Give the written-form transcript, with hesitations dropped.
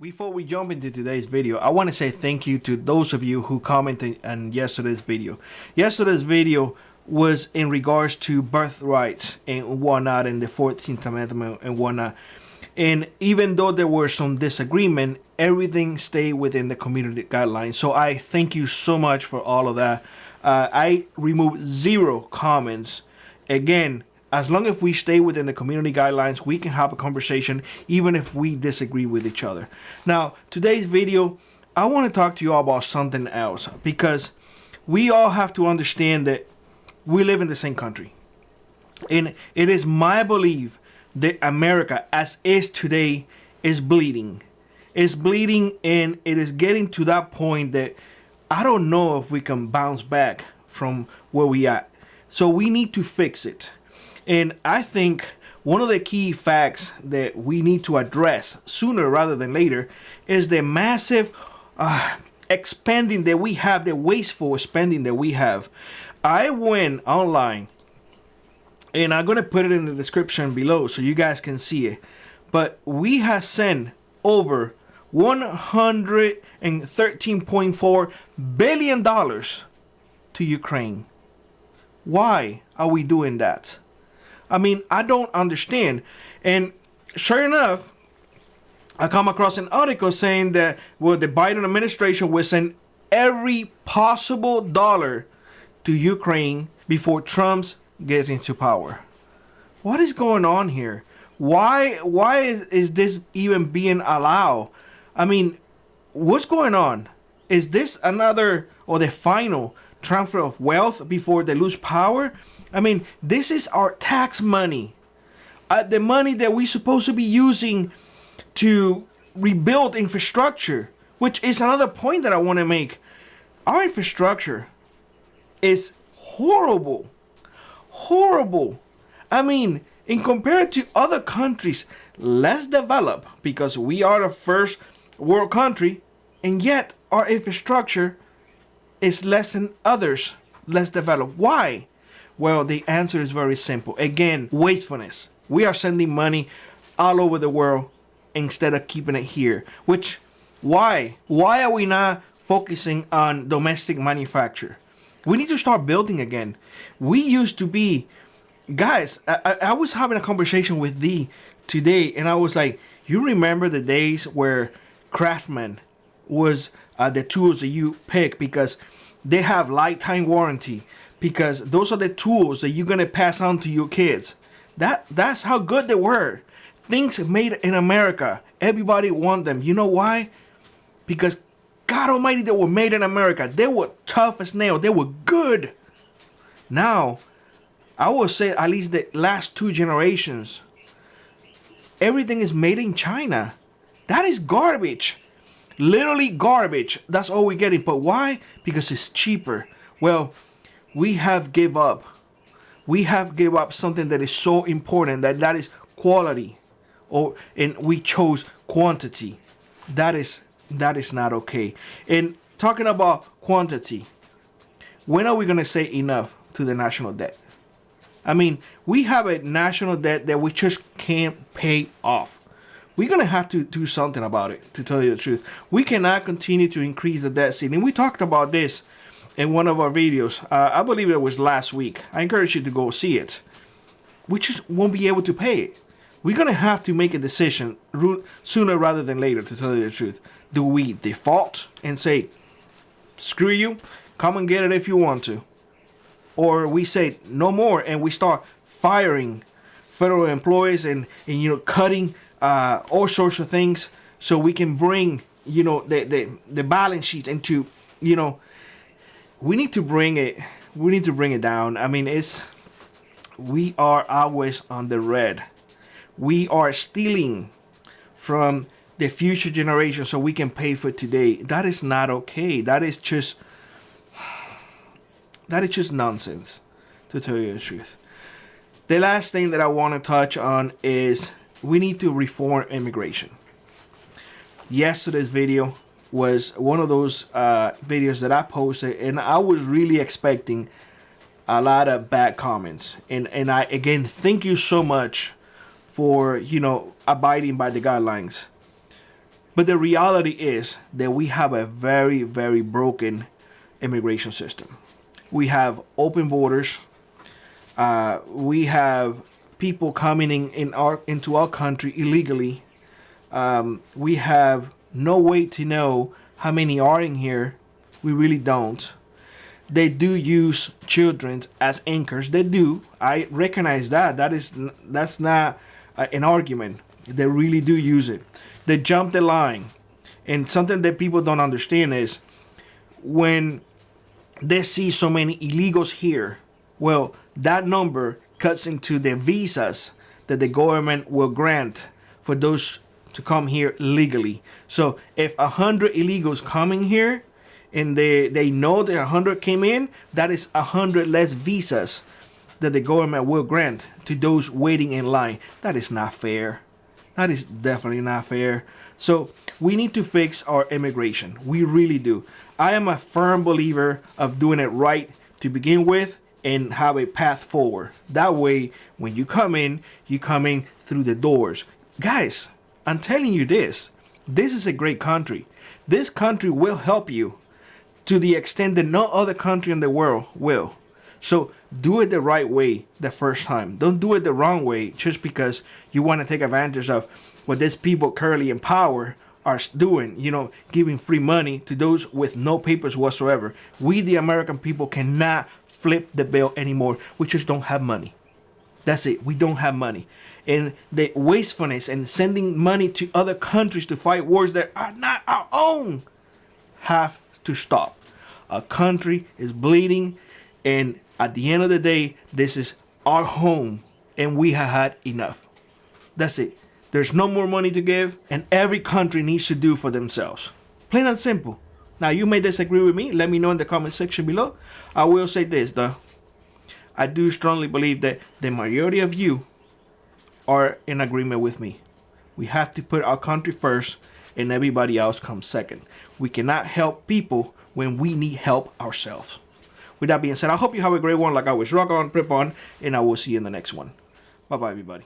Before we jump into today's video, I want to say thank you to those of you who commented on yesterday's video. Yesterday's video was in regards to birthrights and whatnot, and the 14th Amendment and whatnot. And even though there were some disagreement, everything stayed within the community guidelines. So I thank you so much for all of that. I removed 0 comments. Again, as long as we stay within the community guidelines, we can have a conversation even if we disagree with each other. Now, today's video, I want to talk to you all about something else, because we all have to understand that we live in the same country. And it is my belief that America, as is today, is bleeding. It's bleeding, and it is getting to that point that I don't know if we can bounce back from where we at. So we need to fix it. And I think one of the key facts that we need to address sooner rather than later is the massive expending that we have, the wasteful spending that we have. I went online, and I'm going to put it in the description below so you guys can see it. But we have sent over $113.4 billion to Ukraine. Why are we doing that? I mean, I don't understand. And sure enough, I come across an article saying that, well, the Biden administration will send every possible dollar to Ukraine before Trump gets into power. What is going on here? Why is this even being allowed? I mean, what's going on? Is this another or the final transfer of wealth before they lose power? I mean, this is our tax money. The money that we're supposed to be using to rebuild infrastructure, which is another point that I want to make. Our infrastructure is horrible. Horrible. I mean, in compared to other countries less developed, because we are the first world country, and yet our infrastructure is less than others, less developed. Why? Well, the answer is very simple. Again, wastefulness. We are sending money all over the world instead of keeping it here. Which, why? Why are we not focusing on domestic manufacture? We need to start building again. We used to be, guys, I was having a conversation with Dee today, and I was like, you remember the days where Craftsman was the tools that you pick because they have lifetime warranty, because those are the tools that you're going to pass on to your kids. That's how good they were. Things made in America. Everybody want them. You know why? Because God Almighty, they were made in America. They were tough as nails. They were good. Now, I would say at least the last 2 generations, everything is made in China. That is garbage. Literally garbage. That's all we're getting. But why? Because it's cheaper. Well, we have give up. We have give up something that is so important, that is quality, and we chose quantity. That is not okay. And talking about quantity, when are we going to say enough to the national debt? I mean, we have a national debt that we just can't pay off. We're going to have to do something about it, to tell you the truth. We cannot continue to increase the debt ceiling. We talked about this in one of our videos. I believe it was last week. I encourage you to go see it. We just won't be able to pay it. We're going to have to make a decision sooner rather than later, to tell you the truth. Do we default and say, screw you, come and get it if you want to? Or we say no more, and we start firing federal employees and cutting all sorts of things so we can bring the balance sheet into we need to bring it down. I mean, we are always on the red. We are stealing from the future generation so we can pay for today. That is not okay. That is just nonsense, to tell you the truth. The last thing that I want to touch on is we need to reform immigration. Yesterday's video was one of those videos that I posted, and I was really expecting a lot of bad comments. And I, again, thank you so much for, abiding by the guidelines. But the reality is that we have a very, very broken immigration system. We have open borders. We have people coming into our country illegally. We have no way to know how many are in here. We really don't. They do use children as anchors. They do. I recognize that. That's not an argument. They really do use it. They jump the line. And something that people don't understand is when they see so many illegals here, well, that number cuts into the visas that the government will grant for those to come here legally. So if 100 illegals coming here and they know that 100 came in, that is 100 less visas that the government will grant to those waiting in line. That is not fair. That is definitely not fair. So we need to fix our immigration. We really do. I am a firm believer of doing it right to begin with and have a path forward. That way, when you come in through the doors. Guys, I'm telling you this. This is a great country. This country will help you to the extent that no other country in the world will. So do it the right way the first time. Don't do it the wrong way just because you want to take advantage of what these people currently in power are doing, giving free money to those with no papers whatsoever. We, the American people, cannot flip the bill anymore. We just don't have money. That's it. We don't have money. And the wastefulness and sending money to other countries to fight wars that are not our own have to stop. Our country is bleeding, and at the end of the day, this is our home, and we have had enough. That's it. There's no more money to give, and every country needs to do for themselves. Plain and simple. Now, you may disagree with me. Let me know in the comment section below. I will say this, though. I do strongly believe that the majority of you are in agreement with me. We have to put our country first, and everybody else comes second. We cannot help people when we need help ourselves. With that being said, I hope you have a great one. Like always, rock on, prep on, and I will see you in the next one. Bye-bye, everybody.